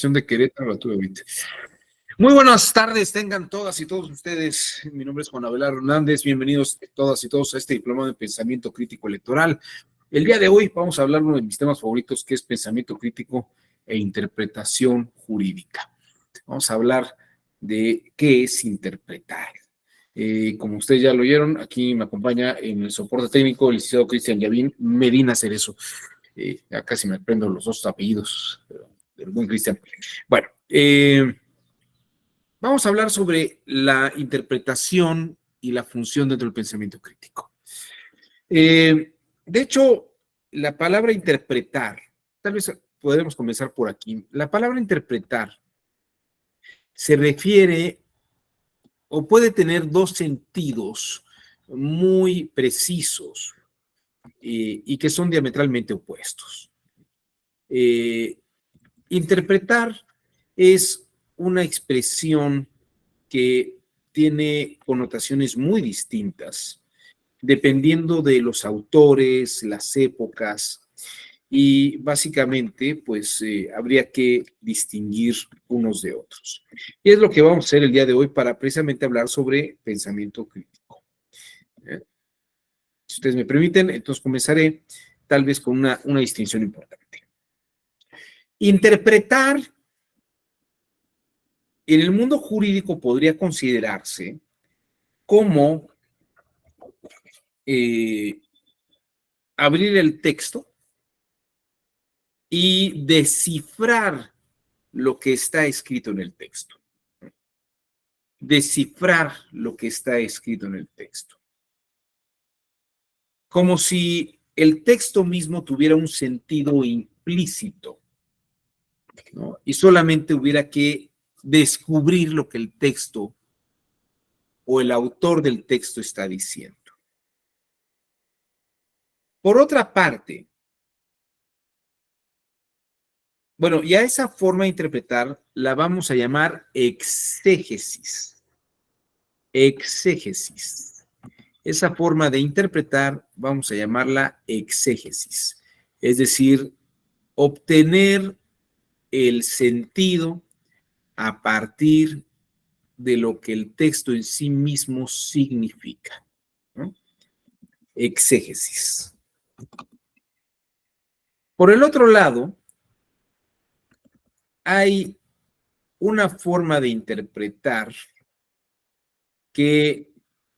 De Querétaro, la tuve ahorita. Muy buenas tardes, tengan todas y todos ustedes. Mi nombre es Juan Abelardo Hernández. Bienvenidos todas y todos a este diplomado de pensamiento crítico electoral. El día de hoy vamos a hablar de uno de mis temas favoritos, que es pensamiento crítico e interpretación jurídica. Vamos a hablar de qué es interpretar. Como ustedes ya lo oyeron, aquí me acompaña en el soporte técnico el licenciado Cristian Yavín Medina Cerezo. Ya casi me aprendo los dos apellidos del buen Cristian. Bueno, vamos a hablar sobre la interpretación y la función dentro del pensamiento crítico. De hecho, la palabra interpretar, tal vez podremos comenzar por aquí. La palabra interpretar se refiere o puede tener dos sentidos muy precisos y que son diametralmente opuestos. Interpretar es una expresión que tiene connotaciones muy distintas, dependiendo de los autores, las épocas, y básicamente, pues, habría que distinguir unos de otros. Y es lo que vamos a hacer el día de hoy para precisamente hablar sobre pensamiento crítico. Si ustedes me permiten, entonces comenzaré tal vez con una distinción importante. Interpretar en el mundo jurídico podría considerarse como abrir el texto y descifrar lo que está escrito en el texto. Descifrar lo que está escrito en el texto. Como si el texto mismo tuviera un sentido implícito, ¿no? Y solamente hubiera que descubrir lo que el texto o el autor del texto está diciendo. Por otra parte, bueno, y a esa forma de interpretar la vamos a llamar exégesis. Exégesis. Esa forma de interpretar vamos a llamarla exégesis. Es decir, obtener el sentido a partir de lo que el texto en sí mismo significa, ¿no? Exégesis. Por el otro lado, hay una forma de interpretar que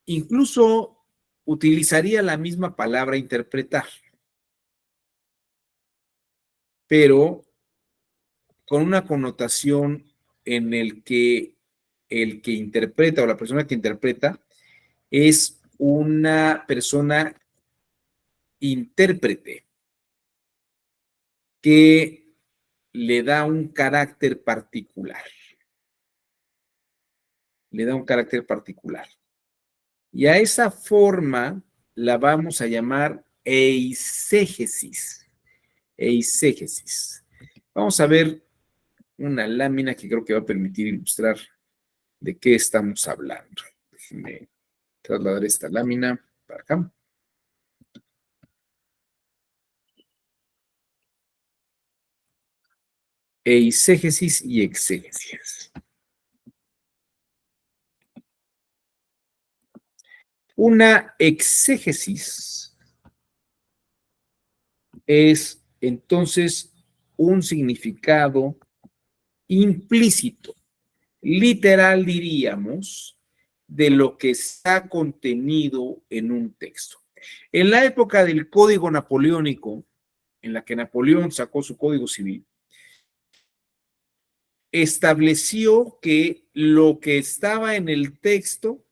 incluso utilizaría la misma palabra interpretar, pero con una connotación en el que interpreta o la persona que interpreta es una persona intérprete que le da un carácter particular. Le da un carácter particular. Y a esa forma la vamos a llamar eisegesis. Eisegesis. Vamos a ver una lámina que creo que va a permitir ilustrar de qué estamos hablando. Déjenme trasladar esta lámina para acá. Eisegesis y exégesis. Una exégesis es entonces un significado implícito, literal diríamos, de lo que está contenido en un texto. En la época del Código Napoleónico, en la que Napoleón sacó su Código Civil, estableció que lo que estaba en el texto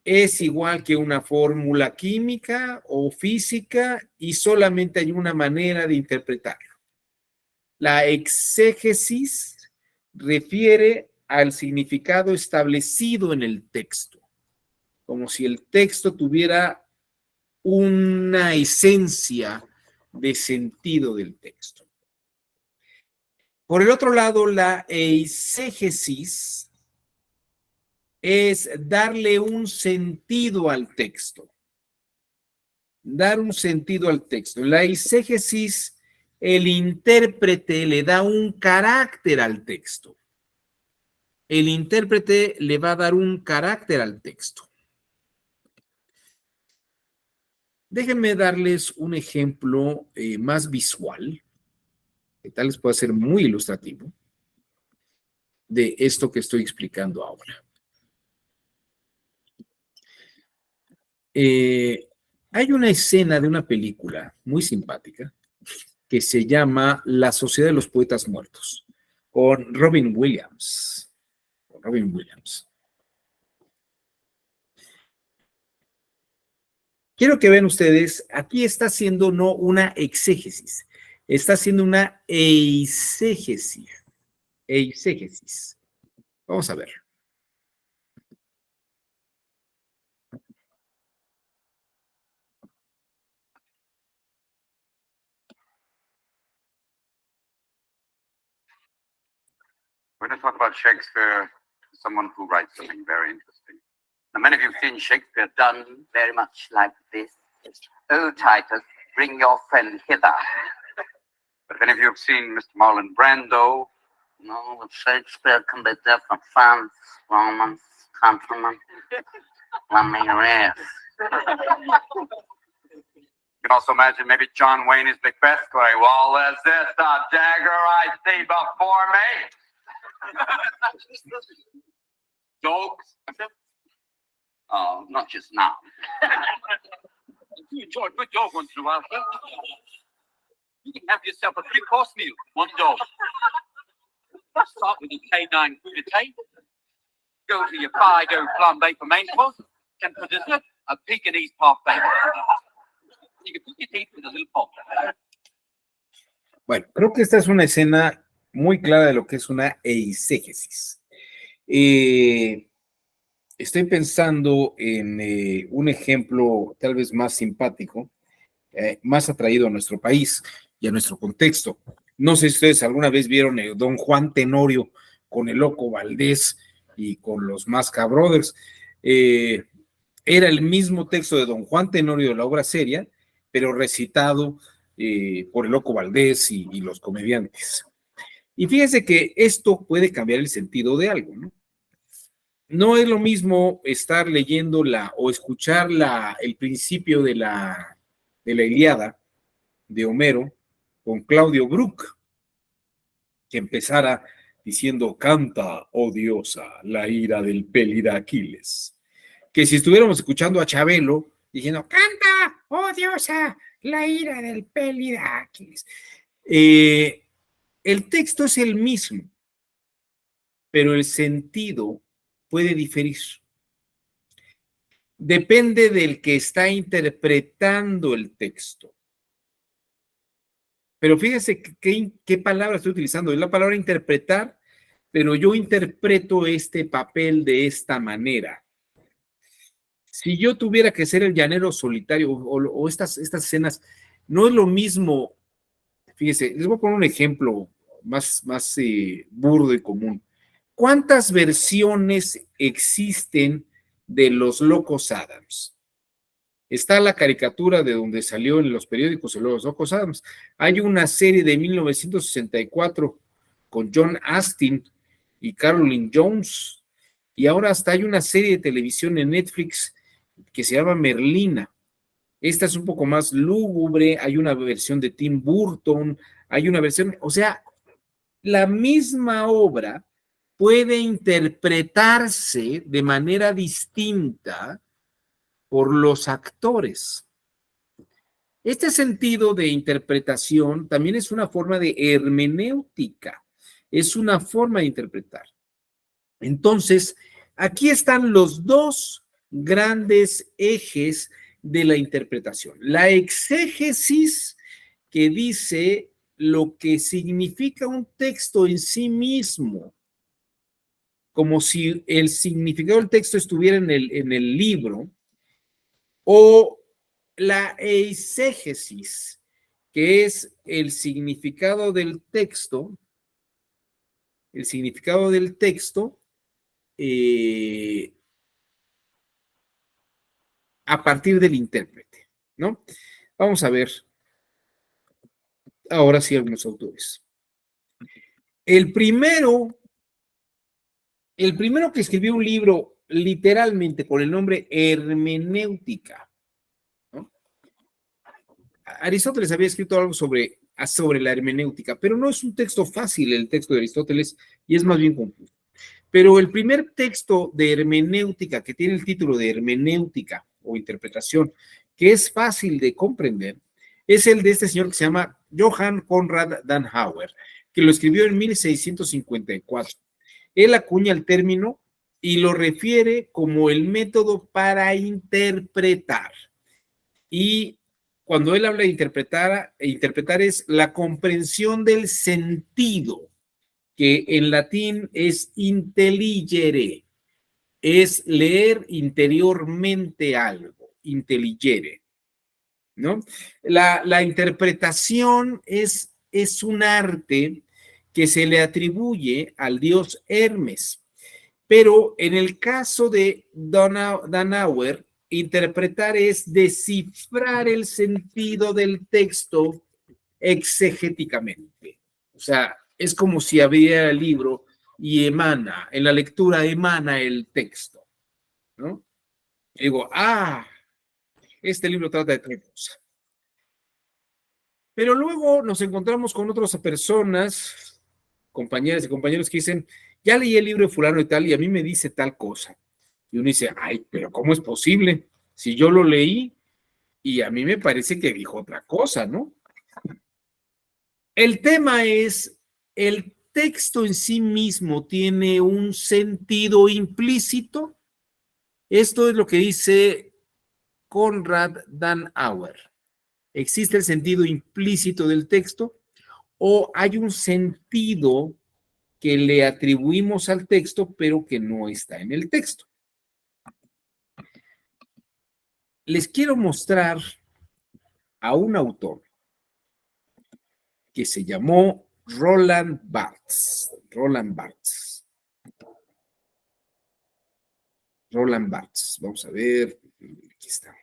es igual que una fórmula química o física y solamente hay una manera de interpretarlo. La exégesis refiere al significado establecido en el texto, como si el texto tuviera una esencia de sentido del texto. Por el otro lado, la eisegesis es darle un sentido al texto. Dar un sentido al texto. La eisegesis el intérprete le da un carácter al texto. El intérprete le va a dar un carácter al texto. Déjenme darles un ejemplo más visual, que tal vez pueda ser muy ilustrativo, de esto que estoy explicando ahora. Hay una escena de una película muy simpática que se llama La Sociedad de los Poetas Muertos, con Robin Williams. Robin Williams. Quiero que vean ustedes, aquí está haciendo no una exégesis, está haciendo una eisegesis. Eisegesis. Vamos a ver. We're going to talk about Shakespeare, someone who writes something very interesting. Now, many of you have seen Shakespeare done very much like this. Oh, Titus, bring your friend hither. But if any of you have seen Mr. Marlon Brando, no, Shakespeare can be different. France, Romans, countrymen, Ramirez. You can also imagine maybe John Wayne is Macbeth going, well, is this the dagger I see before me? Dogs? Oh, not just now. You enjoy a good dog once in a while, sir. You can have yourself a 3-course meal, one dog. Start with your canine crudité. Go to your Fido flambe for main course. And for dessert, a Pekingese parfait. You can put your teeth with a little pop. Bueno, creo que esta es una escena muy clara de lo que es una eisegesis. Estoy pensando en un ejemplo tal vez más simpático, más atraído a nuestro país y a nuestro contexto. No sé si ustedes alguna vez vieron Don Juan Tenorio con el Loco Valdés y con los Masca Brothers. Era el mismo texto de Don Juan Tenorio de la obra seria, pero recitado por el Loco Valdés y los comediantes. Y fíjense que esto puede cambiar el sentido de algo, ¿no? No es lo mismo estar leyendo o escuchar el principio de la Ilíada de Homero con Claudio Brook, que empezara diciendo, canta, oh diosa, la ira del pélida Aquiles. Que si estuviéramos escuchando a Chabelo diciendo, canta, oh diosa, la ira del pélida Aquiles. El texto es el mismo, pero el sentido puede diferir. Depende del que está interpretando el texto. Pero fíjense qué palabra estoy utilizando. Es la palabra interpretar, pero yo interpreto este papel de esta manera. Si yo tuviera que ser el llanero solitario o estas escenas, no es lo mismo. Fíjense, les voy a poner un ejemplo más burdo y común. ¿Cuántas versiones existen de Los Locos Adams? Está la caricatura de donde salió en los periódicos de Los Locos Adams. Hay una serie de 1964 con John Astin y Caroline Jones. Y ahora hasta hay una serie de televisión en Netflix que se llama Merlina. Esta es un poco más lúgubre. Hay una versión de Tim Burton. Hay una versión, o sea, la misma obra puede interpretarse de manera distinta por los actores. Este sentido de interpretación también es una forma de hermenéutica, es una forma de interpretar. Entonces, aquí están los dos grandes ejes de la interpretación. La exégesis, que dice lo que significa un texto en sí mismo, como si el significado del texto estuviera en el libro, o la eisegesis, que es el significado del texto, a partir del intérprete, ¿no? Vamos a ver. ahora sí algunos autores. El primero que escribió un libro literalmente con el nombre Hermenéutica, ¿no? Aristóteles había escrito algo sobre la hermenéutica, pero no es un texto fácil el texto de Aristóteles y es más bien confuso. Pero el primer texto de hermenéutica que tiene el título de hermenéutica o interpretación, que es fácil de comprender, es el de este señor que se llama Johann Conrad Dannhauer, que lo escribió en 1654. Él acuña el término y lo refiere como el método para interpretar. Y cuando él habla de interpretar es la comprensión del sentido, que en latín es intelligere, es leer interiormente algo, intelligere, ¿no? La interpretación es un arte que se le atribuye al dios Hermes, pero en el caso de Dannhauer, interpretar es descifrar el sentido del texto exegéticamente. O sea, es como si abriera el libro y en la lectura emana el texto, ¿no? Y digo, este libro trata de tal cosa. Pero luego nos encontramos con otras personas, compañeras y compañeros que dicen, ya leí el libro de fulano y tal, y a mí me dice tal cosa. Y uno dice, ay, pero ¿cómo es posible? Si yo lo leí y a mí me parece que dijo otra cosa, ¿no? El tema es, el texto en sí mismo tiene un sentido implícito. Esto es lo que dice Konrad Dannhauer. ¿Existe el sentido implícito del texto o hay un sentido que le atribuimos al texto pero que no está en el texto? Les quiero mostrar a un autor que se llamó Roland Barthes. Roland Barthes. Roland Barthes. Vamos a ver. Aquí está.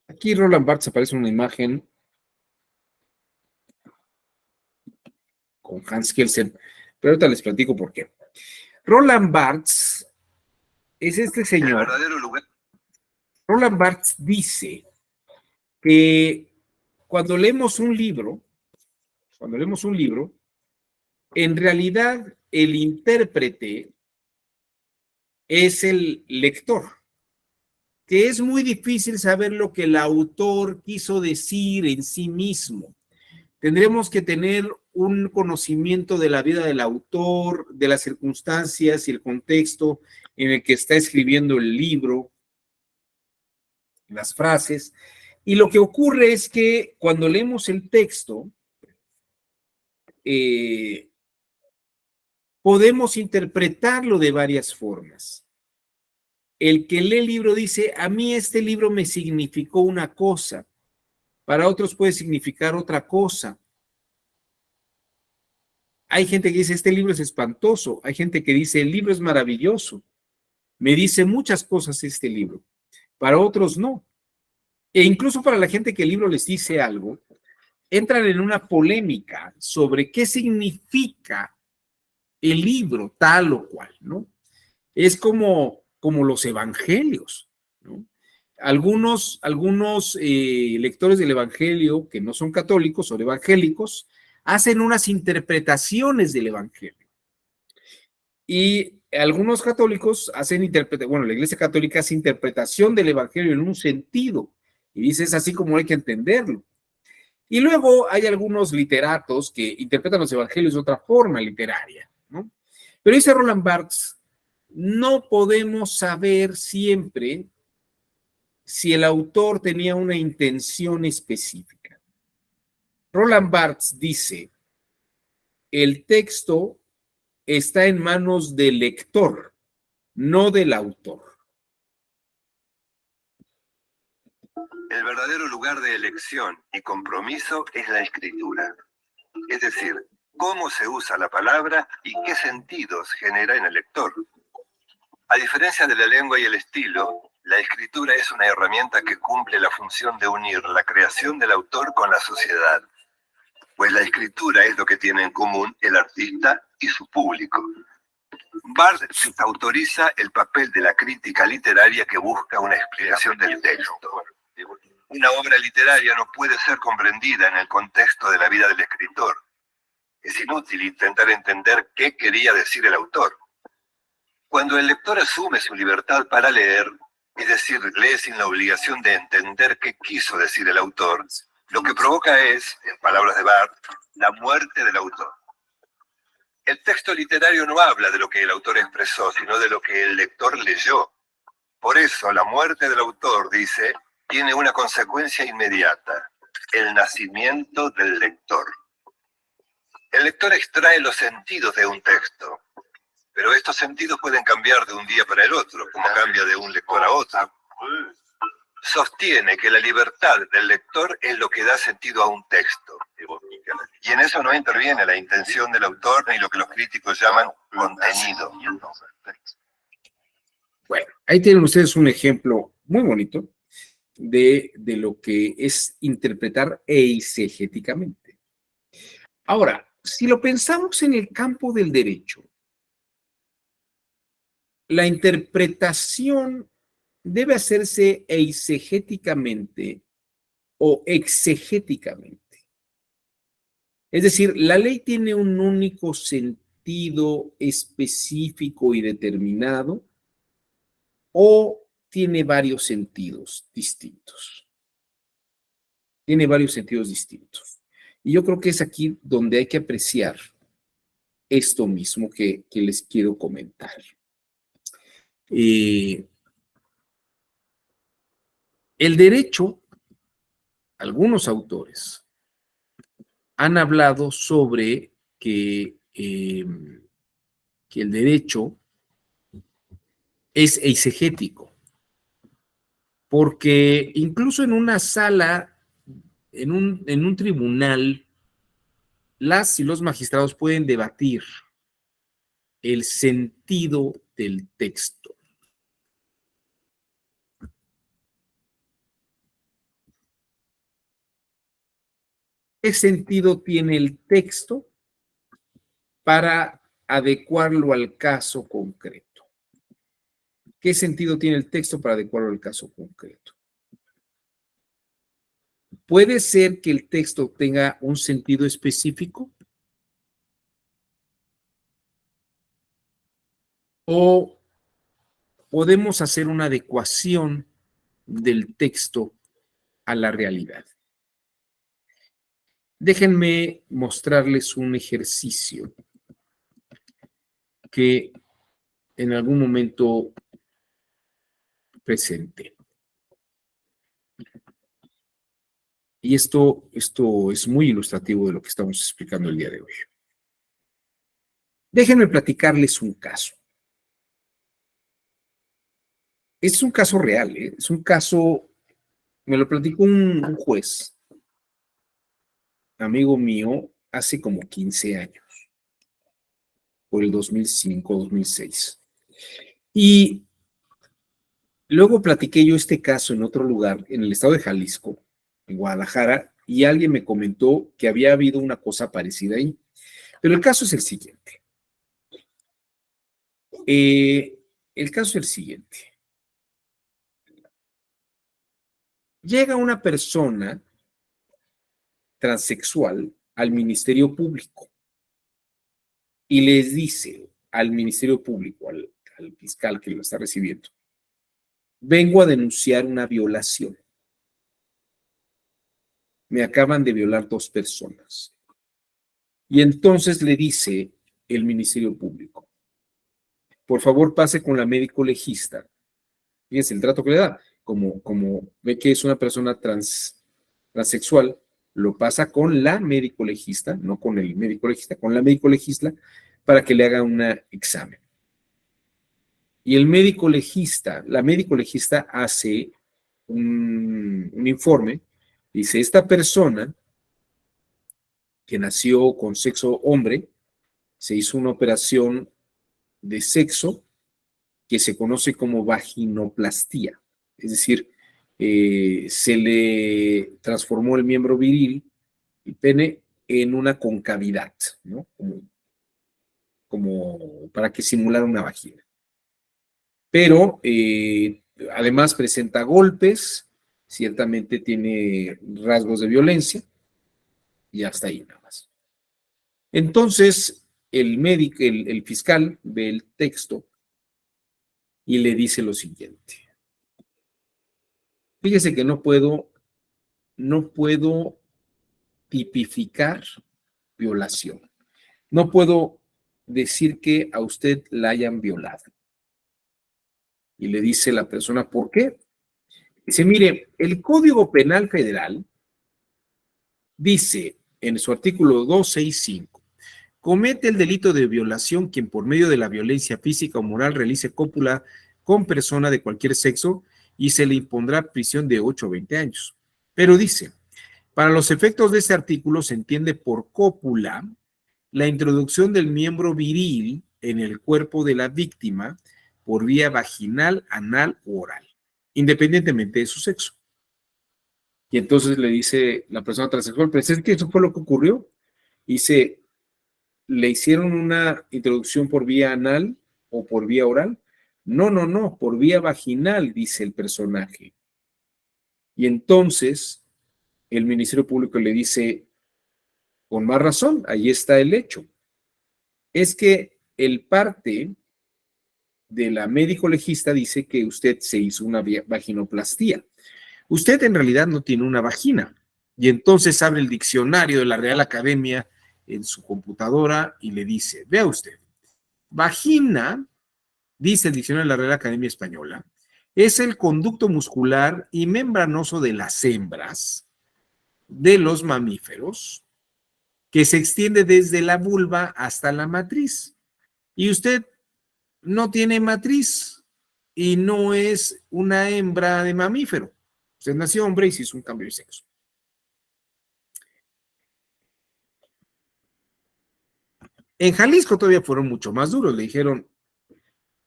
Aquí Roland Barthes aparece una imagen con Hans Kelsen, pero ahorita les platico por qué. Roland Barthes es este señor. Roland Barthes dice que cuando leemos un libro, en realidad el intérprete es el lector, que es muy difícil saber lo que el autor quiso decir en sí mismo. Tendremos que tener un conocimiento de la vida del autor, de las circunstancias y el contexto en el que está escribiendo el libro, las frases. Y lo que ocurre es que cuando leemos el texto, podemos interpretarlo de varias formas. El que lee el libro dice, a mí este libro me significó una cosa, para otros puede significar otra cosa. Hay gente que dice, este libro es espantoso, hay gente que dice, el libro es maravilloso, me dice muchas cosas este libro, para otros no. E incluso para la gente que el libro les dice algo, entran en una polémica sobre qué significa el libro tal o cual, ¿no? Es como los evangelios, ¿no? Algunos lectores del evangelio que no son católicos o evangélicos hacen unas interpretaciones del evangelio. Y algunos católicos hacen bueno, la Iglesia Católica hace interpretación del evangelio en un sentido y dice es así como hay que entenderlo. Y luego hay algunos literatos que interpretan los evangelios de otra forma literaria, ¿no? Pero dice Roland Barthes, no podemos saber siempre si el autor tenía una intención específica. Roland Barthes dice, el texto está en manos del lector, no del autor. El verdadero lugar de elección y compromiso es la escritura. Es decir, cómo se usa la palabra y qué sentidos genera en el lector. A diferencia de la lengua y el estilo, La escritura es una herramienta que cumple la función de unir la creación del autor con la sociedad, pues la escritura es lo que tiene en común el artista y su público. Barthes autoriza el papel de la crítica literaria que busca una explicación del texto. Una obra literaria no puede ser comprendida en el contexto de la vida del escritor. Es inútil intentar entender qué quería decir el autor. Cuando el lector asume su libertad para leer, es decir, lee sin la obligación de entender qué quiso decir el autor, lo que provoca es, en palabras de Barthes, la muerte del autor. El texto literario no habla de lo que el autor expresó, sino de lo que el lector leyó. Por eso, la muerte del autor, dice, tiene una consecuencia inmediata: el nacimiento del lector. El lector extrae los sentidos de un texto, pero estos sentidos pueden cambiar de un día para el otro, como cambia de un lector a otro. Sostiene que la libertad del lector es lo que da sentido a un texto. Y en eso no interviene la intención del autor ni lo que los críticos llaman contenido. Bueno, ahí tienen ustedes un ejemplo muy bonito de lo que es interpretar eisegéticamente. Ahora, si lo pensamos en el campo del derecho, la interpretación debe hacerse eisegéticamente o exegéticamente. Es decir, la ley tiene un único sentido específico y determinado o tiene varios sentidos distintos. Tiene varios sentidos distintos. Y yo creo que es aquí donde hay que apreciar esto mismo que les quiero comentar. El derecho, algunos autores han hablado sobre que el derecho es eisegético, porque incluso en una sala, en un tribunal, las y los magistrados pueden debatir el sentido del texto. ¿Qué sentido tiene el texto para adecuarlo al caso concreto? ¿Qué sentido tiene el texto para adecuarlo al caso concreto? ¿Puede ser que el texto tenga un sentido específico? ¿O podemos hacer una adecuación del texto a la realidad? Déjenme mostrarles un ejercicio que en algún momento presenté. Y esto es muy ilustrativo de lo que estamos explicando el día de hoy. Déjenme platicarles un caso. Este es un caso real, ¿eh? Es un caso, me lo platicó un juez, amigo mío, hace como 15 años, por el 2005, 2006. Y luego platiqué yo este caso en otro lugar, en el estado de Jalisco, en Guadalajara, y alguien me comentó que había habido una cosa parecida ahí. Pero el caso es el siguiente. El caso es el siguiente. Llega una persona transexual al Ministerio Público y les dice al Ministerio Público, al fiscal que lo está recibiendo: vengo a denunciar una violación. Me acaban de violar 2 personas. Y entonces le dice el Ministerio Público: por favor, pase con la médico legista. Fíjense el trato que le da. Como ve que es una persona transexual, lo pasa con la médico legista, no con el médico legista, con la médico legista, para que le haga un examen. Y el médico legista, la médico legista hace un informe, dice: esta persona que nació con sexo hombre, se hizo una operación de sexo que se conoce como vaginoplastía. Es decir, se le transformó el miembro viril, el pene, en una concavidad, ¿no? Como para que simulara una vagina. Pero además presenta golpes, ciertamente tiene rasgos de violencia, y hasta ahí nada más. Entonces, el médico, el fiscal ve el texto y le dice lo siguiente. Fíjese que no puedo tipificar violación. No puedo decir que a usted la hayan violado. Y le dice la persona, ¿por qué? Dice, mire, el Código Penal Federal dice en su artículo 265, comete el delito de violación quien por medio de la violencia física o moral realice cópula con persona de cualquier sexo y se le impondrá prisión de 8 o 20 años. Pero dice, para los efectos de este artículo se entiende por cópula la introducción del miembro viril en el cuerpo de la víctima por vía vaginal, anal u oral, independientemente de su sexo. Y entonces le dice la persona transexual, pero es que eso fue lo que ocurrió. Dice, ¿le hicieron una introducción por vía anal o por vía oral? No, por vía vaginal, dice el personaje. Y entonces el Ministerio Público le dice, con más razón, ahí está el hecho. Es que el parte de la médico legista dice que usted se hizo una vaginoplastía. Usted en realidad no tiene una vagina. Y entonces abre el diccionario de la Real Academia en su computadora y le dice, vea usted, vagina, dice el diccionario de la Real Academia Española, es el conducto muscular y membranoso de las hembras, de los mamíferos, que se extiende desde la vulva hasta la matriz. Y usted no tiene matriz y no es una hembra de mamífero. Usted nació hombre y se hizo un cambio de sexo. En Jalisco todavía fueron mucho más duros. Le dijeron,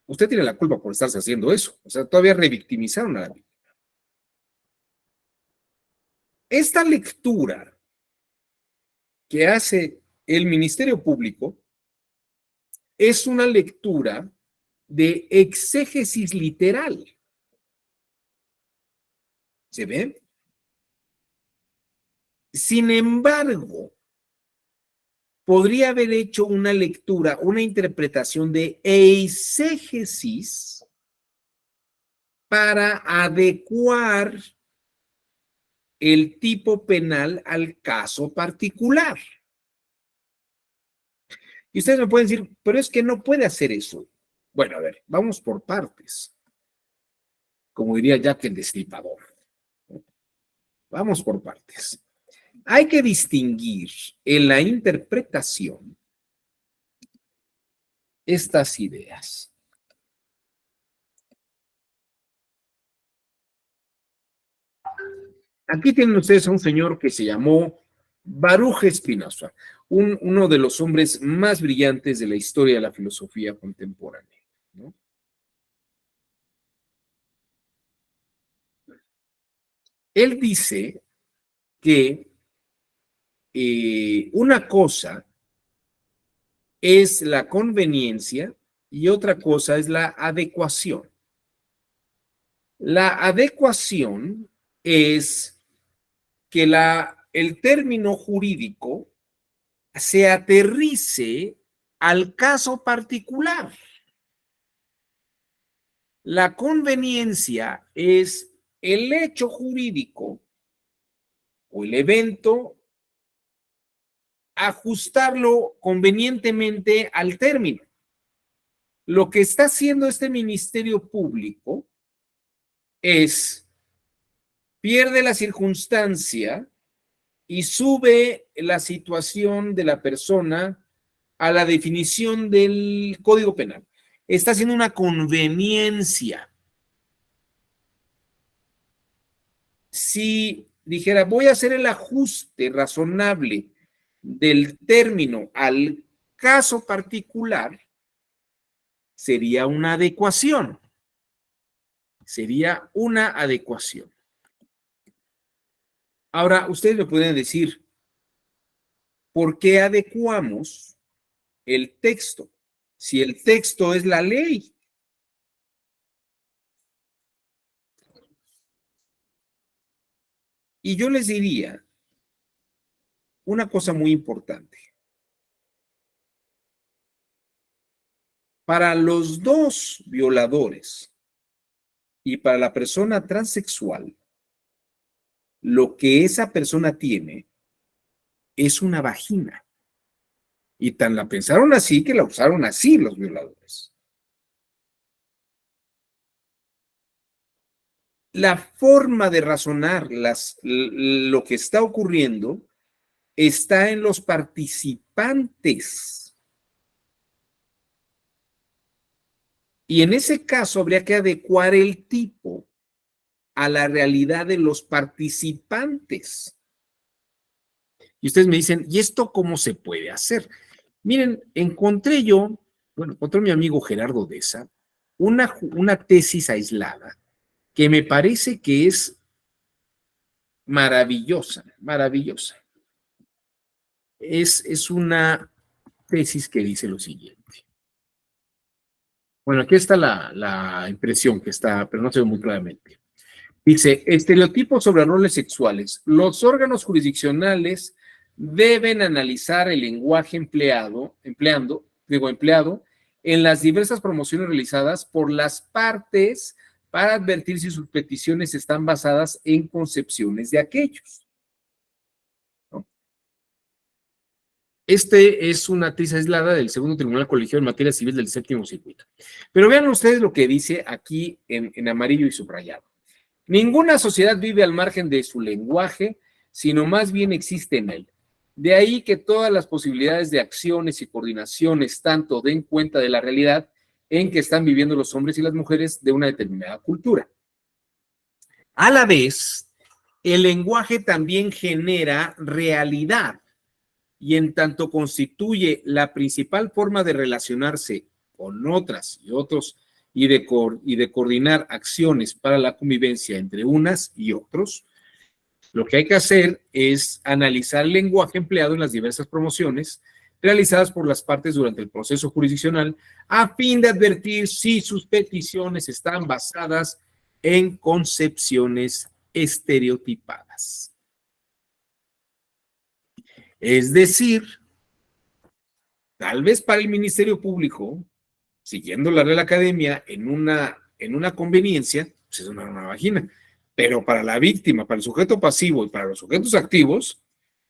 usted tiene la culpa por estarse haciendo eso. O sea, todavía revictimizaron a la víctima. Esta lectura que hace el Ministerio Público es una lectura de exégesis literal. ¿Se ve? Sin embargo, podría haber hecho una lectura, una interpretación de eisegesis para adecuar el tipo penal al caso particular. Y ustedes me pueden decir, pero es que no puede hacer eso. Bueno, a ver, vamos por partes. Como diría Jack el Destripador. Vamos por partes. Hay que distinguir en la interpretación estas ideas. Aquí tienen ustedes a un señor que se llamó Baruch Spinoza, uno de los hombres más brillantes de la historia de la filosofía contemporánea, ¿no? Él dice que una cosa es la conveniencia y otra cosa es la adecuación. La adecuación es que el término jurídico se aterrice al caso particular. La conveniencia es el hecho jurídico o el evento, ajustarlo convenientemente al término. Lo que está haciendo este Ministerio Público es pierde la circunstancia y sube la situación de la persona a la definición del Código Penal. Está haciendo una conveniencia. Si dijera, voy a hacer el ajuste razonable del término al caso particular, sería una adecuación. Sería una adecuación. Ahora, ustedes me pueden decir, ¿por qué adecuamos el texto? Si el texto es la ley. Y yo les diría una cosa muy importante. Para los dos violadores y para la persona transexual, lo que esa persona tiene es una vagina. Y tan la pensaron así que la usaron así los violadores. La forma de razonar lo que está ocurriendo está en los participantes. Y en ese caso habría que adecuar el tipo a la realidad de los participantes. Y ustedes me dicen, ¿y esto cómo se puede hacer? Miren, encontré mi amigo Gerardo Deza, una tesis aislada que me parece que es maravillosa, maravillosa. Es una tesis que dice lo siguiente. Bueno, aquí está la impresión que está, pero no se ve muy claramente. Dice, estereotipos sobre roles sexuales. Los órganos jurisdiccionales deben analizar el lenguaje empleado en las diversas promociones realizadas por las partes para advertir si sus peticiones están basadas en concepciones de aquellos. ¿No? Este es una tesis aislada del Segundo Tribunal Colegiado en Materia Civil del Séptimo Circuito. Pero vean ustedes lo que dice aquí en amarillo y subrayado. Ninguna sociedad vive al margen de su lenguaje, sino más bien existe en él. De ahí que todas las posibilidades de acciones y coordinaciones tanto den cuenta de la realidad en que están viviendo los hombres y las mujeres de una determinada cultura. A la vez, el lenguaje también genera realidad y en tanto constituye la principal forma de relacionarse con otras y otros y de coordinar acciones para la convivencia entre unas y otros, lo que hay que hacer es analizar el lenguaje empleado en las diversas promociones realizadas por las partes durante el proceso jurisdiccional a fin de advertir si sus peticiones están basadas en concepciones estereotipadas. Es decir, tal vez para el Ministerio Público, siguiendo la Real Academia en una conveniencia, pues es una vagina. Pero para la víctima, para el sujeto pasivo y para los sujetos activos,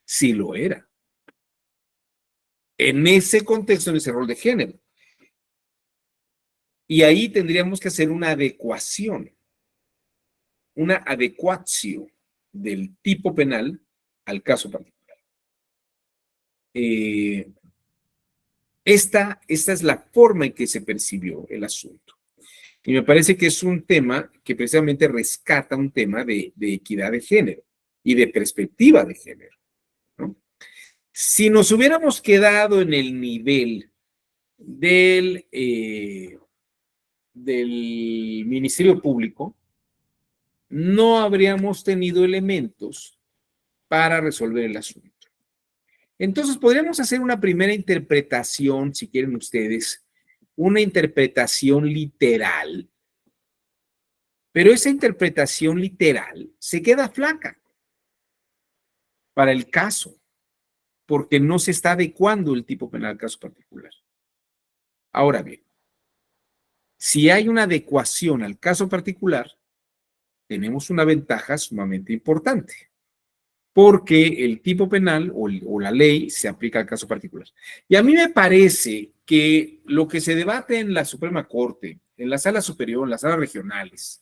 sí lo era. En ese contexto, en ese rol de género. Y ahí tendríamos que hacer una adecuación del tipo penal al caso particular. Esta es la forma en que se percibió el asunto. Y me parece que es un tema que precisamente rescata un tema de equidad de género y de perspectiva de género, ¿no? Si nos hubiéramos quedado en el nivel del Ministerio Público, no habríamos tenido elementos para resolver el asunto. Entonces, podríamos hacer una primera interpretación, si quieren ustedes, una interpretación literal, pero esa interpretación literal se queda flaca para el caso, porque no se está adecuando el tipo penal al caso particular. Ahora bien, si hay una adecuación al caso particular, tenemos una ventaja sumamente importante, porque el tipo penal o la ley se aplica al caso particular. Y a mí me parece que lo que se debate en la Suprema Corte, en la Sala Superior, en las salas regionales,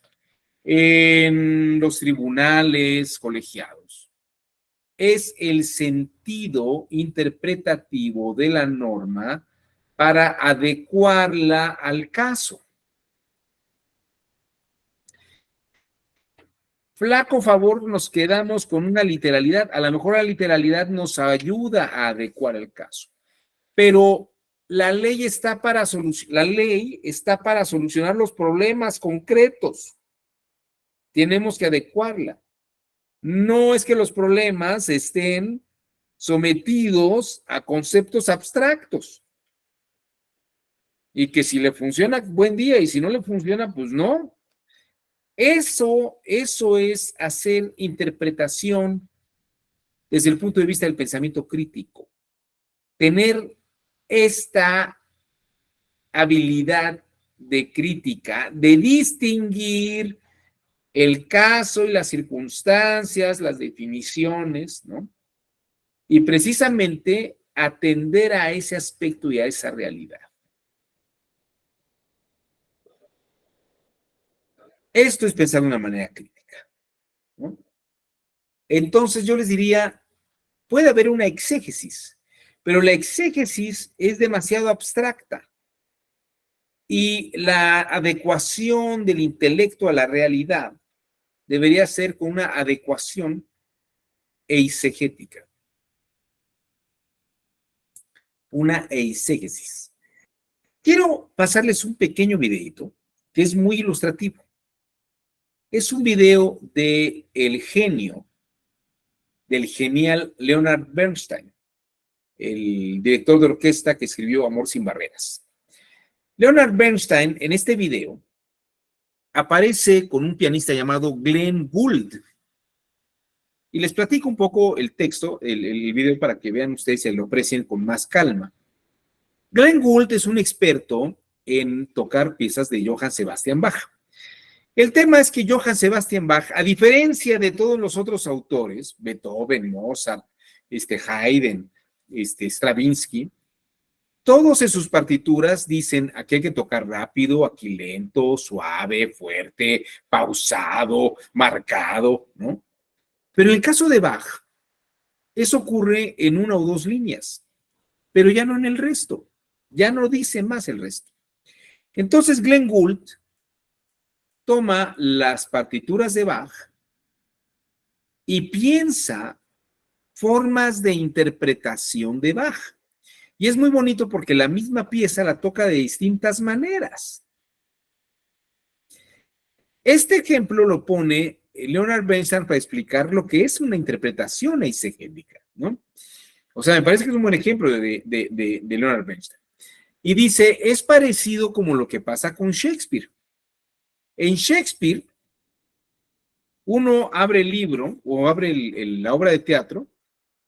en los tribunales colegiados, es el sentido interpretativo de la norma para adecuarla al caso. Flaco favor nos quedamos con una literalidad. A lo mejor la literalidad nos ayuda a adecuar el caso, pero la ley está para solucionar los problemas concretos. tenemos que adecuarla. No es que los problemas estén sometidos a conceptos abstractos y que si le funciona, buen día, y si no le funciona, pues no. Eso es hacer interpretación desde el punto de vista del pensamiento crítico. Tener esta habilidad de crítica, de distinguir el caso y las circunstancias, las definiciones, ¿no? Y precisamente atender a ese aspecto y a esa realidad. Esto es pensar de una manera crítica, ¿no? Entonces yo les diría, puede haber una exégesis, pero la exégesis es demasiado abstracta y la adecuación del intelecto a la realidad debería ser con una adecuación eisegética, una eisegesis. Quiero pasarles un pequeño videito que es muy ilustrativo. Es un video de el genio, del genial Leonard Bernstein, el director de orquesta que escribió Amor sin barreras. Leonard Bernstein en este video aparece con un pianista llamado Glenn Gould. Y les platico un poco el texto, el video para que vean ustedes y lo aprecien con más calma. Glenn Gould es un experto en tocar piezas de Johann Sebastian Bach. El tema es que Johann Sebastian Bach, a diferencia de todos los otros autores, Beethoven, Mozart, Haydn, Stravinsky, todos en sus partituras dicen aquí hay que tocar rápido, aquí lento, suave, fuerte, pausado, marcado, ¿no? Pero en el caso de Bach, eso ocurre en una o dos líneas, pero ya no en el resto, ya no dice más el resto. Entonces Glenn Gould toma las partituras de Bach y piensa formas de interpretación de Bach. Y es muy bonito porque la misma pieza la toca de distintas maneras. Este ejemplo lo pone Leonard Bernstein para explicar lo que es una interpretación eisegética, ¿no? O sea, me parece que es un buen ejemplo de Leonard Bernstein. Y dice, es parecido como lo que pasa con Shakespeare. En Shakespeare, uno abre el libro o abre la obra de teatro,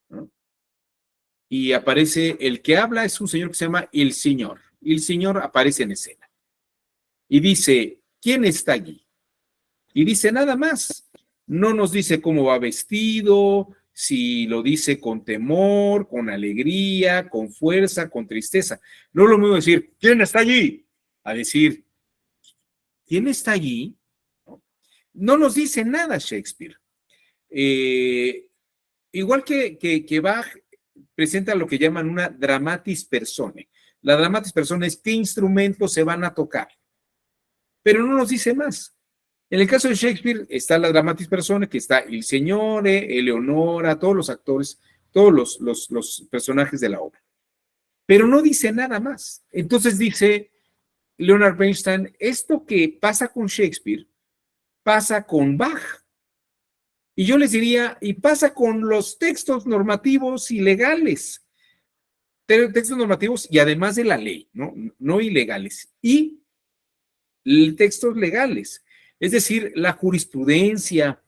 ¿no? Y aparece, el que habla es un señor que se llama El Señor. Y el Señor aparece en escena. Y dice, ¿quién está allí? Y dice nada más. No nos dice cómo va vestido, si lo dice con temor, con alegría, con fuerza, con tristeza. No es lo mismo decir, ¿quién está allí? A decir, ¿quién está allí? No nos dice nada Shakespeare. Igual que Bach presenta lo que llaman una dramatis personae. La dramatis personae es qué instrumentos se van a tocar, pero no nos dice más. En el caso de Shakespeare está la dramatis personae, que está el Signore, Eleonora, todos los actores, todos los personajes de la obra, pero no dice nada más. Entonces dice Leonard Bernstein, esto que pasa con Shakespeare, pasa con Bach. Y yo les diría, y pasa con los textos normativos y legales. Textos normativos y además de la ley, no ilegales. Y textos legales. Es decir, la jurisprudencia,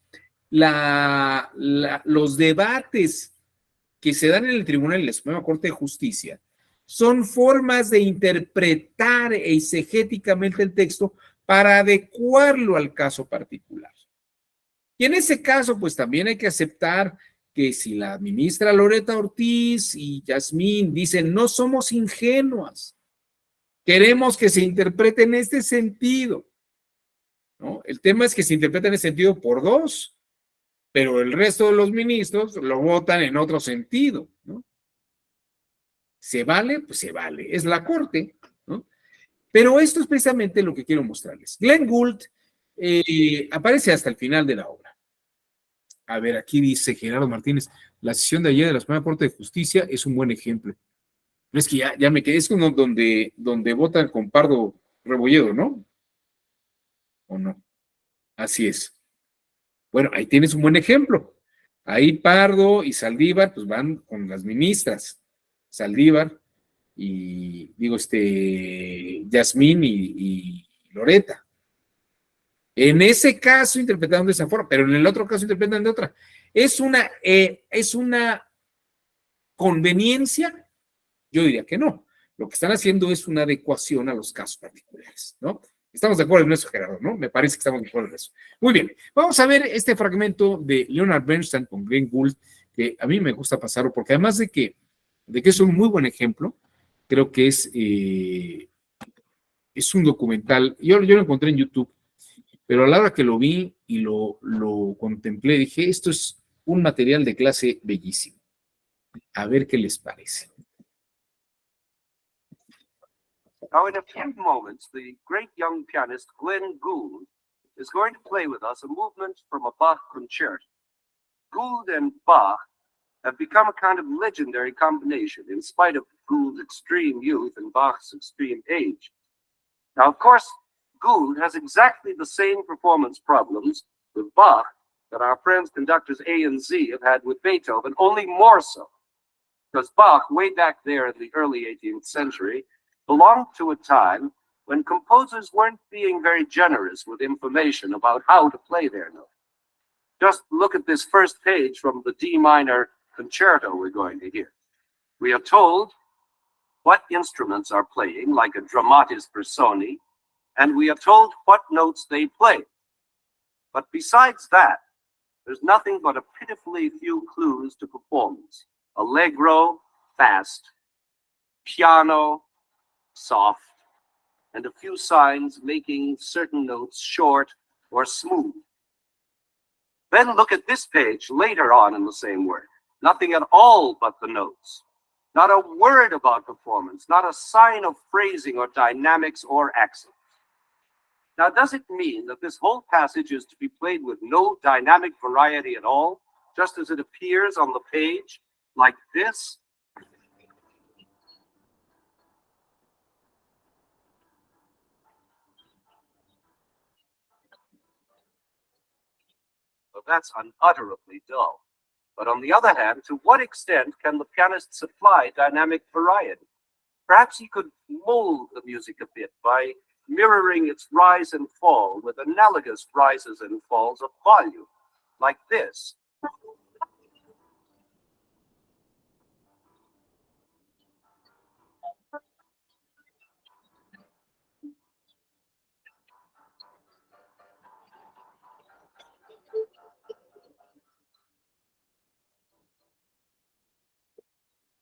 los debates que se dan en el Tribunal y la Suprema Corte de Justicia son formas de interpretar eisegéticamente el texto para adecuarlo al caso particular. Y en ese caso, pues también hay que aceptar que si la ministra Loretta Ortiz y Yasmín dicen no somos ingenuas, queremos que se interprete en este sentido, ¿no? El tema es que se interpreta en ese sentido por dos, pero el resto de los ministros lo votan en otro sentido, ¿no? ¿Se vale? Pues se vale, es la corte, ¿no? Pero esto es precisamente lo que quiero mostrarles. Glenn Gould aparece hasta el final de la obra. A ver, aquí dice Gerardo Martínez, la sesión de ayer de la Suprema Corte de Justicia es un buen ejemplo. Pero es que ya me quedé, es como donde votan con Pardo Rebolledo, ¿no? ¿O no? Así es. Bueno, ahí tienes un buen ejemplo. Ahí Pardo y Saldívar pues van con las ministras. Saldívar y digo, Yasmín y Loreta. En ese caso interpretaron de esa forma, pero en el otro caso interpretan de otra. Es una conveniencia, yo diría que no. Lo que están haciendo es una adecuación a los casos particulares, ¿no? Estamos de acuerdo en eso, Gerardo, ¿no? Me parece que estamos de acuerdo en eso. Muy bien, vamos a ver este fragmento de Leonard Bernstein con Glenn Gould, que a mí me gusta pasarlo, porque además de que es un muy buen ejemplo, creo que es un documental, yo lo encontré en YouTube, pero a la hora que lo vi y lo contemplé, dije, esto es un material de clase bellísimo. A ver qué les parece. Now, in a few moments, the great young pianist Glenn Gould is going to play with us a movement from a Bach concerto. Gould and Bach have become a kind of legendary combination, in spite of Gould's extreme youth and Bach's extreme age. Now, of course, Gould has exactly the same performance problems with Bach that our friends conductors A and Z have had with Beethoven, only more so. Because Bach, way back there in the early 18th century, belonged to a time when composers weren't being very generous with information about how to play their note. Just look at this first page from the D minor concerto we're going to hear. We are told what instruments are playing, like a dramatis personae, and we are told what notes they play. But besides that, there's nothing but a pitifully few clues to performance. Allegro, fast, piano, soft, and a few signs making certain notes short or smooth. Then look at this page later on in the same work. Nothing at all but the notes. Not a word about performance, not a sign of phrasing or dynamics or accents. Now, does it mean that this whole passage is to be played with no dynamic variety at all, just as it appears on the page, like this? Well, that's unutterably dull. But on the other hand, to what extent can the pianist supply dynamic variety? Perhaps he could mold the music a bit by mirroring its rise and fall with analogous rises and falls of volume, like this.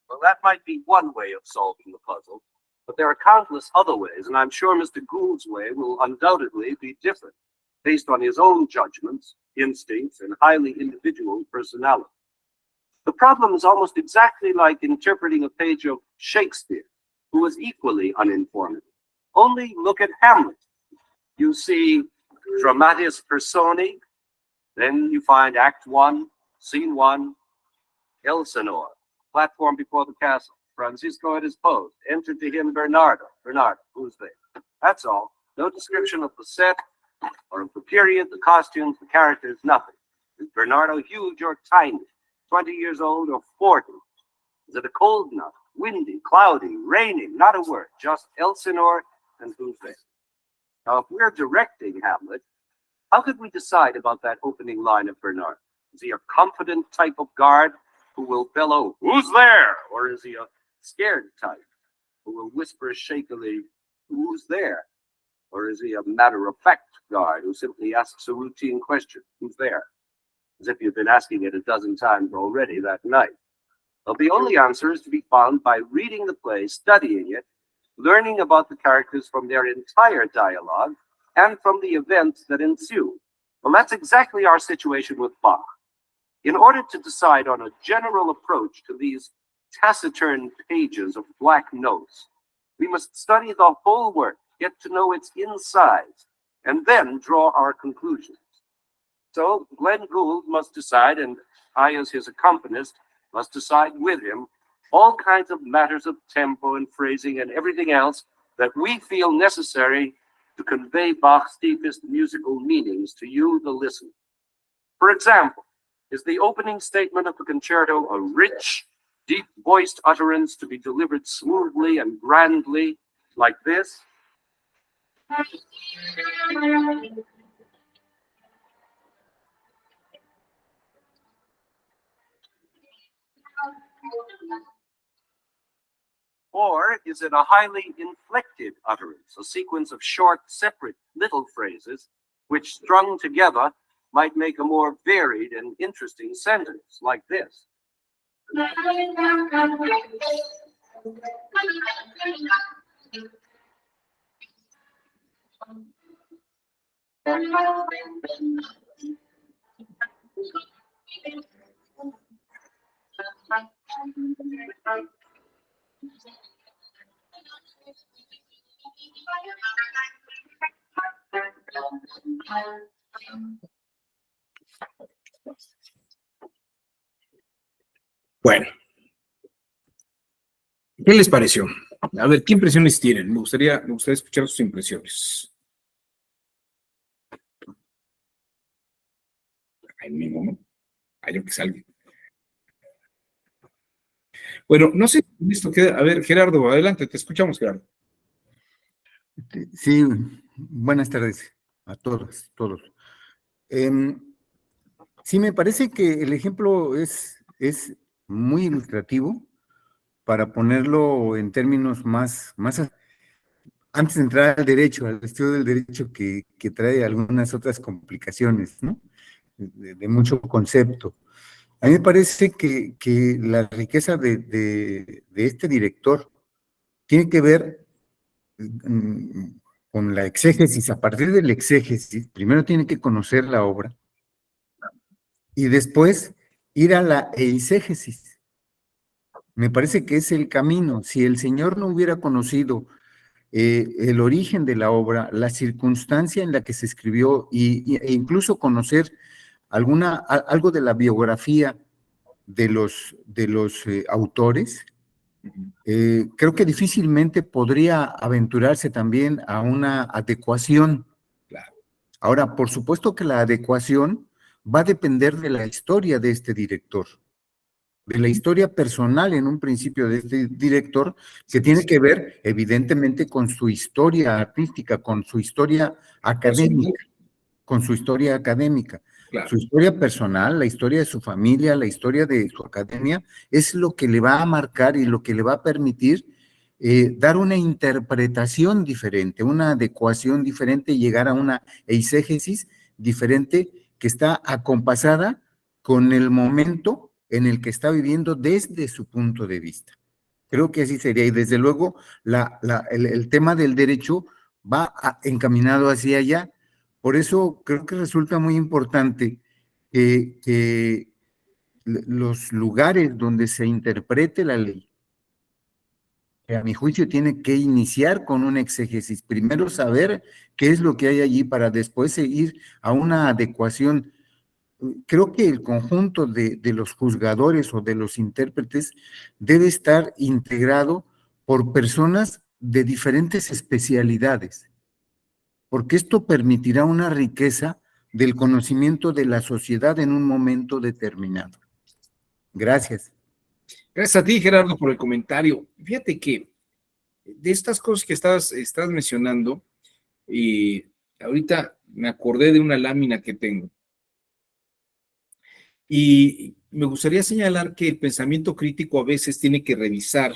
Well, that might be one way of solving the puzzle, but there are countless other ways, and I'm sure Mr. Gould's way will undoubtedly be different, based on his own judgments, instincts, and highly individual personality. The problem is almost exactly like interpreting a page of Shakespeare, who was equally uninformed. Only look at Hamlet. You see dramatis personae, then you find Act 1, Scene 1, Elsinore, platform before the castle. Francisco at his post. Enter to him Bernardo. Bernardo, who's there? That's all. No description of the set or of the period, the costumes, the characters, nothing. Is Bernardo huge or tiny? 20 years old or 40? Is it a cold night? Windy, cloudy, raining? Not a word. Just Elsinore and who's there. Now, if we're directing Hamlet, how could we decide about that opening line of Bernardo? Is he a confident type of guard who will bellow, "Who's there?" Or is he a scared type who will whisper shakily, "Who's there?" Or is he a matter-of-fact guard who simply asks a routine question, "Who's there?" As if you've been asking it a dozen times already that night. Well, the only answer is to be found by reading the play, studying it, learning about the characters from their entire dialogue, and from the events that ensue. Well, that's exactly our situation with Bach. In order to decide on a general approach to these taciturn pages of black notes, we must study the whole work, get to know its insides, and then draw our conclusions. So Glenn Gould must decide, and I, as his accompanist, must decide with him all kinds of matters of tempo and phrasing and everything else that we feel necessary to convey Bach's deepest musical meanings to you, the listener. For example, is the opening statement of the concerto a rich, deep-voiced utterance to be delivered smoothly and grandly like this? Or is it a highly inflected utterance, a sequence of short, separate little phrases, which strung together might make a more varied and interesting sentence, like this? Bueno, ¿qué les pareció? A ver, ¿qué impresiones tienen? Me gustaría escuchar sus impresiones. Ay, mismo, ¿no? Ay, yo que salga. Bueno, no sé, listo, queda. A ver, Gerardo, adelante, te escuchamos, Gerardo. Sí, buenas tardes a todos. Sí, me parece que el ejemplo es muy ilustrativo para ponerlo en términos más antes de entrar al derecho, al estudio del derecho que trae algunas otras complicaciones, ¿no? De mucho concepto. A mí me parece que la riqueza de este director tiene que ver con la exégesis. A partir del exégesis, primero tiene que conocer la obra y después ir a la eisegesis. Me parece que es el camino. Si el señor no hubiera conocido el origen de la obra, la circunstancia en la que se escribió e incluso conocer algo de la biografía de los autores, creo que difícilmente podría aventurarse también a una adecuación. Claro. Ahora, por supuesto que la adecuación va a depender de la historia de este director, de la historia personal en un principio de este director, que tiene que ver evidentemente con su historia artística, con su historia académica, Claro. Su historia personal, la historia de su familia, la historia de su academia, es lo que le va a marcar y lo que le va a permitir dar una interpretación diferente, una adecuación diferente y llegar a una eisegesis diferente que está acompasada con el momento en el que está viviendo desde su punto de vista. Creo que así sería, y desde luego el tema del derecho va encaminado hacia allá. Por eso creo que resulta muy importante que los lugares donde se interprete la ley, que a mi juicio tiene que iniciar con una exégesis, primero saber qué es lo que hay allí para después seguir a una adecuación. Creo que el conjunto de los juzgadores o de los intérpretes debe estar integrado por personas de diferentes especialidades, porque esto permitirá una riqueza del conocimiento de la sociedad en un momento determinado. Gracias. Gracias a ti, Gerardo, por el comentario. Fíjate que de estas cosas que estás mencionando, ahorita me acordé de una lámina que tengo. Y me gustaría señalar que el pensamiento crítico a veces tiene que revisar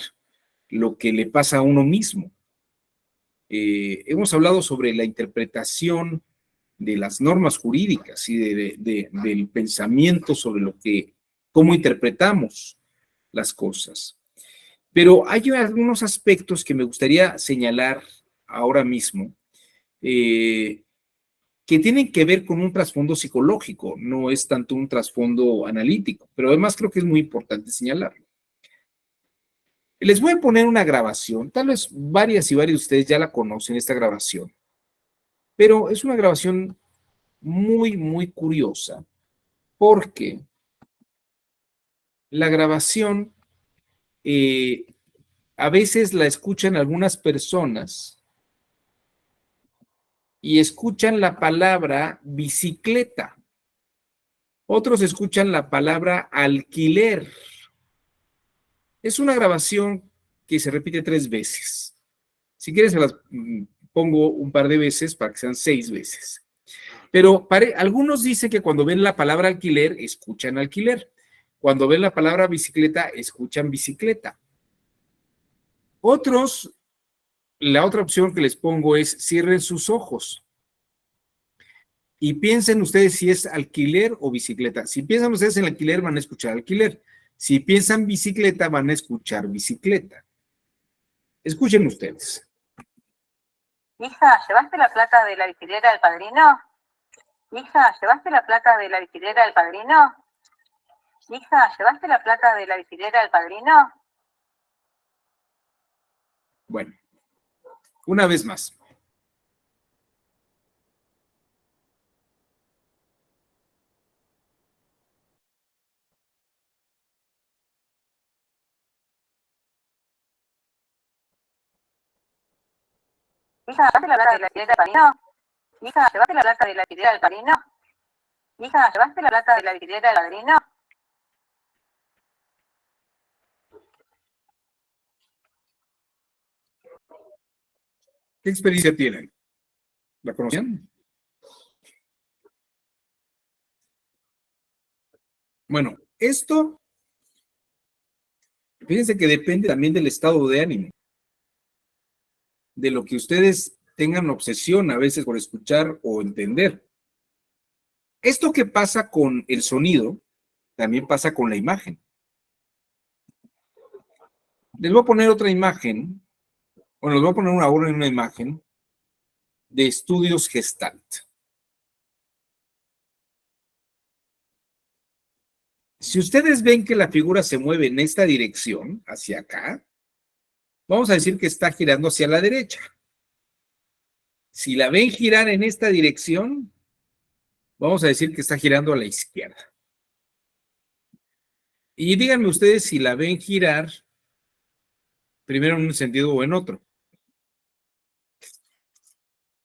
lo que le pasa a uno mismo. Hemos hablado sobre la interpretación de las normas jurídicas y del pensamiento sobre cómo interpretamos las cosas. Pero hay algunos aspectos que me gustaría señalar ahora mismo, que tienen que ver con un trasfondo psicológico, no es tanto un trasfondo analítico, pero además creo que es muy importante señalarlo. Les voy a poner una grabación, tal vez varias y varios de ustedes ya la conocen, esta grabación, pero es una grabación muy, muy curiosa, porque la grabación a veces la escuchan algunas personas y escuchan la palabra bicicleta. Otros escuchan la palabra alquiler. Es una grabación que se repite 3 veces. Si quieres, se las pongo un par de veces para que sean 6 veces. Pero algunos dicen que cuando ven la palabra alquiler, escuchan alquiler. Cuando ven la palabra bicicleta, escuchan bicicleta. Otros, la otra opción que les pongo es cierren sus ojos y piensen ustedes si es alquiler o bicicleta. Si piensan ustedes en alquiler, van a escuchar alquiler. Si piensan bicicleta, van a escuchar bicicleta. Escuchen ustedes. Hija, ¿llevaste la plata de la bicicleta del padrino? Hija, ¿llevaste la plata de la bicicleta del padrino? Hija, ¿llevaste la plata de la bicicleta del padrino? Bueno, una vez más. Hija, ¿llevaste la plata de la bicicleta del padrino? Hija, ¿llevaste la plata de la bicicleta del padrino? Hija, ¿llevaste la plata de la bicicleta del padrino? ¿Qué experiencia tienen? ¿La conocían? Bueno, esto, fíjense que depende también del estado de ánimo, de lo que ustedes tengan obsesión a veces por escuchar o entender. Esto que pasa con el sonido, también pasa con la imagen. Les voy a poner otra imagen, bueno, les voy a poner ahora en una imagen de estudios Gestalt. Si ustedes ven que la figura se mueve en esta dirección, hacia acá, vamos a decir que está girando hacia la derecha. Si la ven girar en esta dirección, vamos a decir que está girando a la izquierda. Y díganme ustedes si la ven girar primero en un sentido o en otro.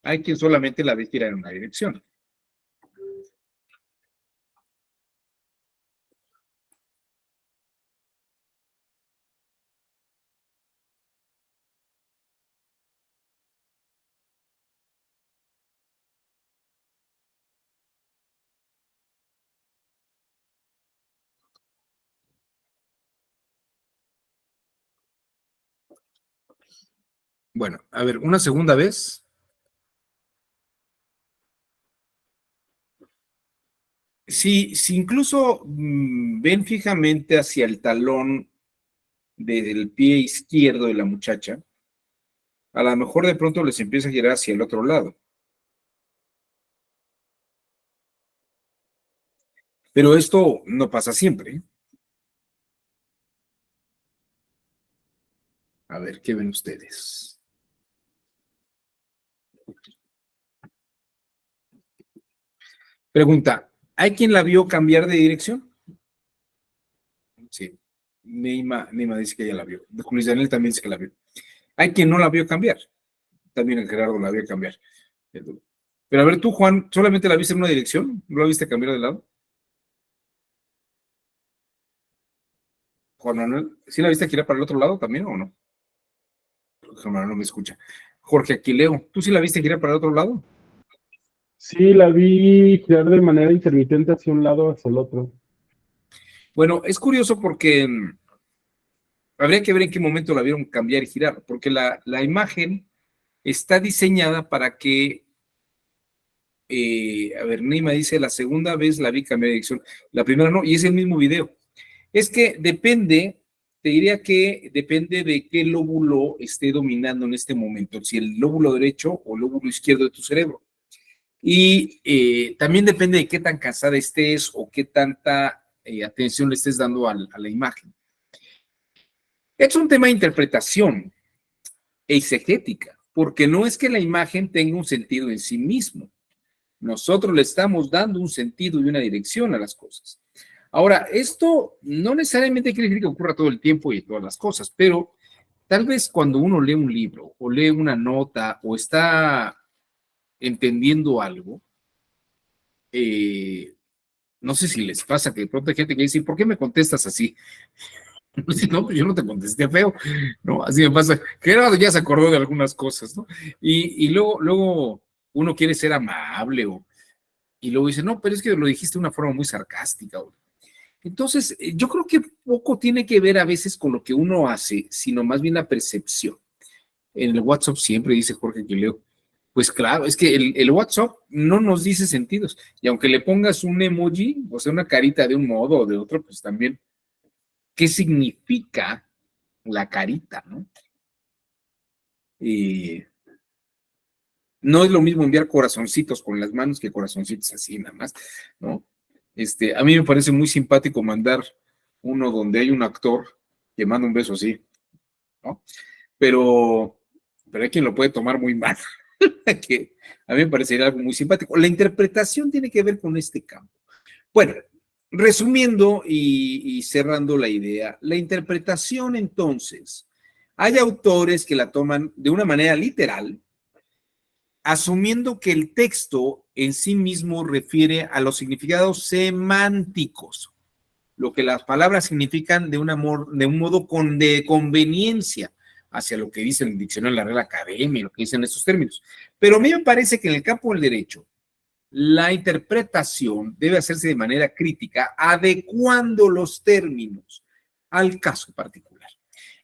Hay quien solamente la ve girar en una dirección. Bueno, a ver, una segunda vez. Si incluso ven fijamente hacia el talón del pie izquierdo de la muchacha, a lo mejor de pronto les empieza a girar hacia el otro lado. Pero esto no pasa siempre. A ver, ¿qué ven ustedes? Pregunta, ¿hay quien la vio cambiar de dirección? Sí. Neima dice que ella la vio. Luis Daniel también dice que la vio. Hay quien no la vio cambiar. También el Gerardo la vio cambiar. Pero a ver, tú, Juan, ¿solamente la viste en una dirección? ¿No la viste cambiar de lado? Juan Manuel, ¿sí la viste girar para el otro lado también o no? Juan Manuel no me escucha. Jorge Aquileo, ¿tú sí la viste girar para el otro lado? Sí, la vi girar de manera intermitente hacia un lado o hacia el otro. Bueno, es curioso porque habría que ver en qué momento la vieron cambiar y girar, porque la imagen está diseñada para que, a ver, Neima dice, la segunda vez la vi cambiar de dirección, la primera no, y es el mismo video. Es que depende, te diría que depende de qué lóbulo esté dominando en este momento, si el lóbulo derecho o el lóbulo izquierdo de tu cerebro. Y también depende de qué tan cansada estés o qué tanta atención le estés dando a la imagen. Es un tema de interpretación eisegética, porque no es que la imagen tenga un sentido en sí mismo. Nosotros le estamos dando un sentido y una dirección a las cosas. Ahora, esto no necesariamente quiere decir que ocurra todo el tiempo y todas las cosas, pero tal vez cuando uno lee un libro o lee una nota o está entendiendo algo, No sé si les pasa que de pronto hay gente que dice, ¿por qué me contestas así? No, pues yo no te contesté feo, ¿no? Así me pasa. Gerardo ya se acordó de algunas cosas, ¿no? Y luego uno quiere ser amable y luego dice, no, pero es que lo dijiste de una forma muy sarcástica. Entonces, yo creo que poco tiene que ver a veces con lo que uno hace, sino más bien la percepción. En el WhatsApp siempre dice Jorge Quileo, pues claro, es que el WhatsApp no nos dice sentidos. Y aunque le pongas un emoji, o sea, una carita de un modo o de otro, pues también, ¿qué significa la carita, no? No es lo mismo enviar corazoncitos con las manos que corazoncitos así nada más, ¿no? A mí me parece muy simpático mandar uno donde hay un actor que manda un beso así, ¿no? Pero hay quien lo puede tomar muy mal, que a mí me parecería algo muy simpático. La interpretación tiene que ver con este campo. Bueno, resumiendo y cerrando la idea, la interpretación entonces, hay autores que la toman de una manera literal, asumiendo que el texto en sí mismo refiere a los significados semánticos, lo que las palabras significan de un modo de conveniencia hacia lo que dice el diccionario de la Real Academia, lo que dicen estos términos. Pero a mí me parece que en el campo del derecho, la interpretación debe hacerse de manera crítica, adecuando los términos al caso particular.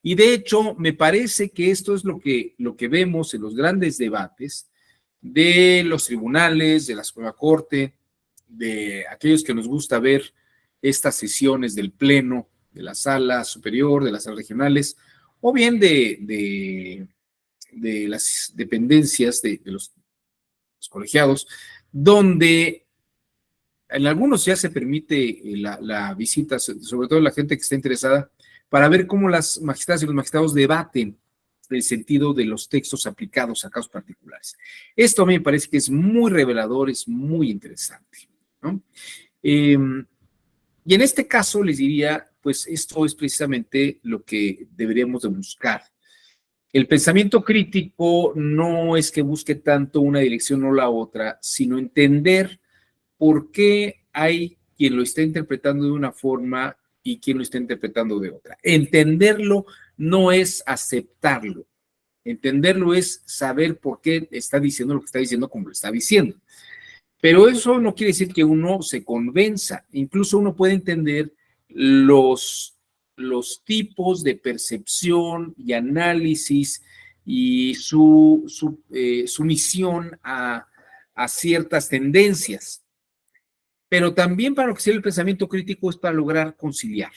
Y de hecho, me parece que esto es lo que vemos en los grandes debates de los tribunales, de la Suprema Corte, de aquellos que nos gusta ver estas sesiones del Pleno, de la Sala Superior, de las salas regionales, o bien de las dependencias de los colegiados, donde en algunos ya se permite la visita, sobre todo la gente que está interesada, para ver cómo las magistradas y los magistrados debaten el sentido de los textos aplicados a casos particulares. Esto a mí me parece que es muy revelador, es muy interesante, ¿no? Y en este caso les diría, pues esto es precisamente lo que deberíamos de buscar. El pensamiento crítico no es que busque tanto una dirección o la otra, sino entender por qué hay quien lo está interpretando de una forma y quien lo está interpretando de otra. Entenderlo no es aceptarlo. Entenderlo es saber por qué está diciendo lo que está diciendo como lo está diciendo. Pero eso no quiere decir que uno se convenza. Incluso uno puede entender los tipos de percepción y análisis y su sumisión a ciertas tendencias. Pero también para lo que sea el pensamiento crítico es para lograr conciliar.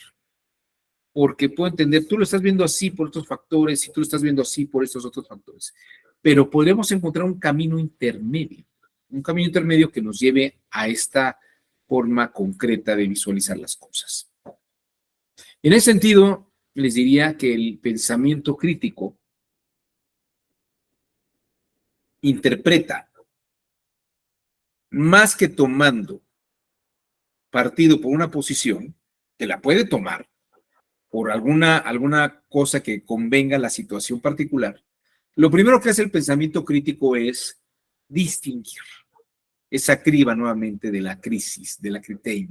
Porque puedo entender, tú lo estás viendo así por estos factores y tú lo estás viendo así por estos otros factores. Pero podemos encontrar un camino intermedio que nos lleve a esta forma concreta de visualizar las cosas. En ese sentido, les diría que el pensamiento crítico interpreta, más que tomando partido por una posición, que la puede tomar por alguna cosa que convenga a la situación particular, lo primero que hace el pensamiento crítico es distinguir. Esa criba nuevamente de la crisis, de la criterio.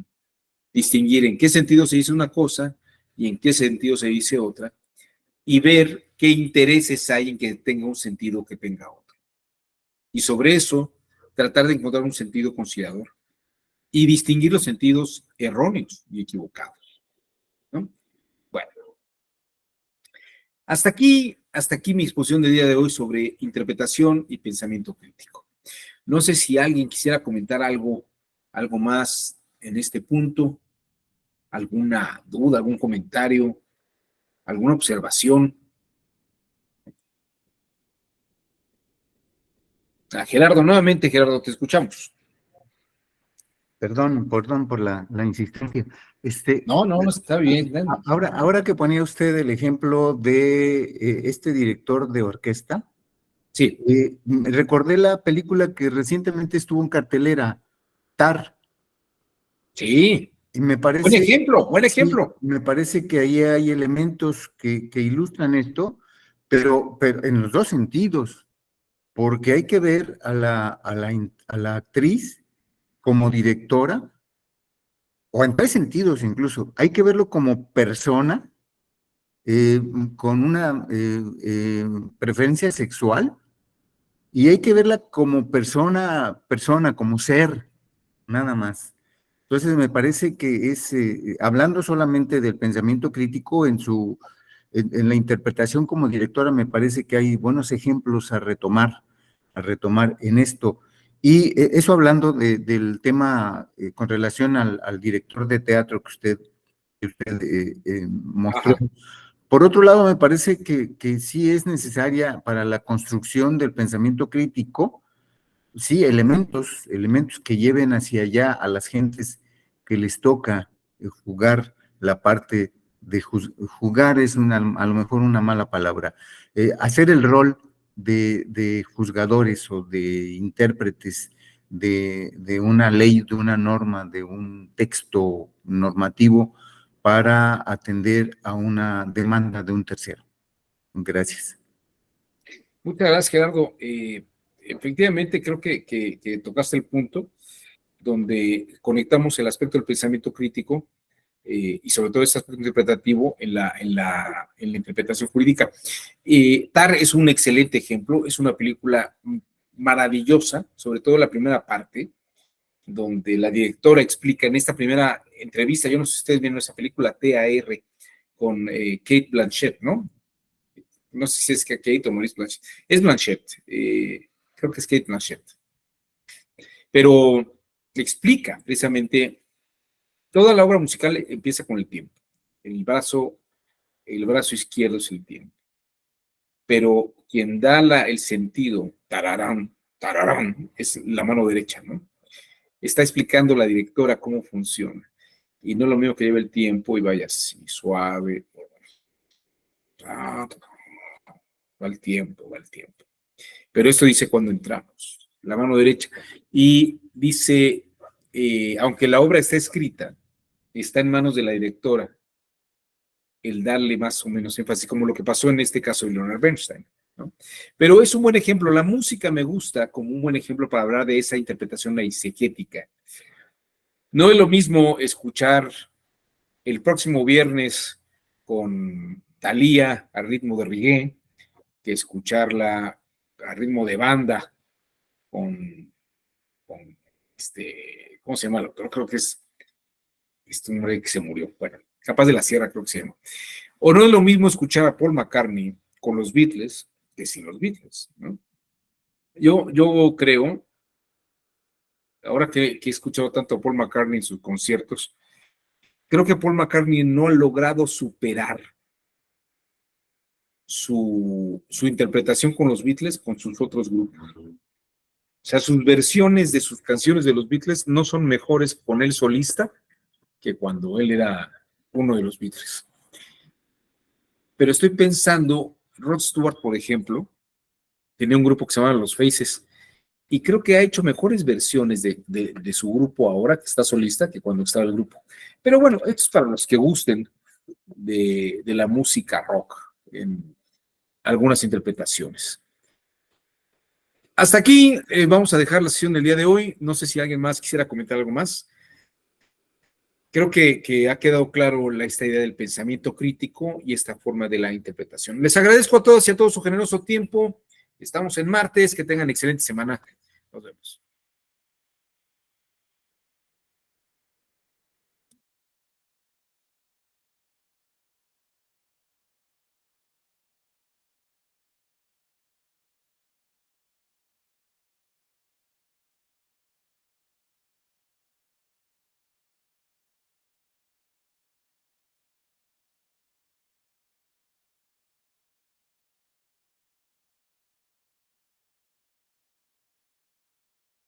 Distinguir en qué sentido se dice una cosa y en qué sentido se dice otra, y ver qué intereses hay en que tenga un sentido o que tenga otro. Y sobre eso, tratar de encontrar un sentido conciliador y distinguir los sentidos erróneos y equivocados, ¿no? Bueno, hasta aquí mi exposición del día de hoy sobre interpretación y pensamiento crítico. No sé si alguien quisiera comentar algo más en este punto, alguna duda, algún comentario, alguna observación. Gerardo, nuevamente, Gerardo, te escuchamos. Perdón por la insistencia. No, está bien. Ahora que ponía usted el ejemplo de este director de orquesta, Sí. Recordé la película que recientemente estuvo en cartelera, Tar. Sí. Y me parece, buen ejemplo. Sí, me parece que ahí hay elementos que ilustran esto, pero en los dos sentidos, porque hay que ver a la actriz como directora o en 3 sentidos incluso. Hay que verlo como persona, con una preferencia sexual, y hay que verla como persona, como ser, nada más. Entonces me parece que es, hablando solamente del pensamiento crítico en la interpretación como directora, me parece que hay buenos ejemplos a retomar en esto. Y eso hablando del tema con relación al director de teatro que usted mostró. Ajá. Por otro lado, me parece que sí es necesaria para la construcción del pensamiento crítico, sí, elementos que lleven hacia allá a las gentes que les toca jugar la parte de jugar es a lo mejor una mala palabra, hacer el rol de juzgadores o de intérpretes de una ley, de una norma, de un texto normativo para atender a una demanda de un tercero. Gracias. Muchas gracias, Gerardo. Efectivamente, creo que tocaste el punto donde conectamos el aspecto del pensamiento crítico y sobre todo este aspecto interpretativo en la interpretación jurídica. Tar es un excelente ejemplo, es una película maravillosa, sobre todo la primera parte, donde la directora explica en esta primera entrevista, yo no sé si ustedes vieron esa película, TAR, con Kate Blanchett, ¿no? No sé si es que Kate o Maurice Blanchett. Es Blanchett, creo que es Kate Blanchett. Pero explica precisamente, toda la obra musical empieza con el tiempo. El brazo izquierdo es el tiempo. Pero quien da el sentido, tararán, tararán, es la mano derecha, ¿no? Está explicando la directora cómo funciona. Y no es lo mismo que lleva el tiempo y vaya así, suave. Va el tiempo, va el tiempo. Pero esto dice cuando entramos, la mano derecha. Y dice, aunque la obra está escrita, está en manos de la directora el darle más o menos énfasis, como lo que pasó en este caso de Leonard Bernstein, ¿no? Pero es un buen ejemplo, la música me gusta como un buen ejemplo para hablar de esa interpretación eisegética. No es lo mismo escuchar el próximo viernes con Thalía a ritmo de reggae que escucharla a ritmo de banda con ¿cómo se llama el otro? Creo que es un hombre que se murió. Bueno, Capaz de la Sierra creo que se llama. O no es lo mismo escuchar a Paul McCartney con los Beatles que sin los Beatles, ¿no? Yo creo, ahora que he escuchado tanto a Paul McCartney en sus conciertos, creo que Paul McCartney no ha logrado superar su interpretación con los Beatles con sus otros grupos. O sea, sus versiones de sus canciones de los Beatles no son mejores con él solista que cuando él era uno de los Beatles. Pero estoy pensando, Rod Stewart, por ejemplo, tenía un grupo que se llamaba Los Faces, y creo que ha hecho mejores versiones de su grupo ahora que está solista que cuando estaba el grupo. Pero bueno, esto es para los que gusten de la música rock en algunas interpretaciones. Hasta aquí vamos a dejar la sesión del día de hoy. No sé si alguien más quisiera comentar algo más. Creo que ha quedado claro esta idea del pensamiento crítico y esta forma de la interpretación. Les agradezco a todos y a todos su generoso tiempo. Estamos en martes. Que tengan excelente semana. Nos vemos.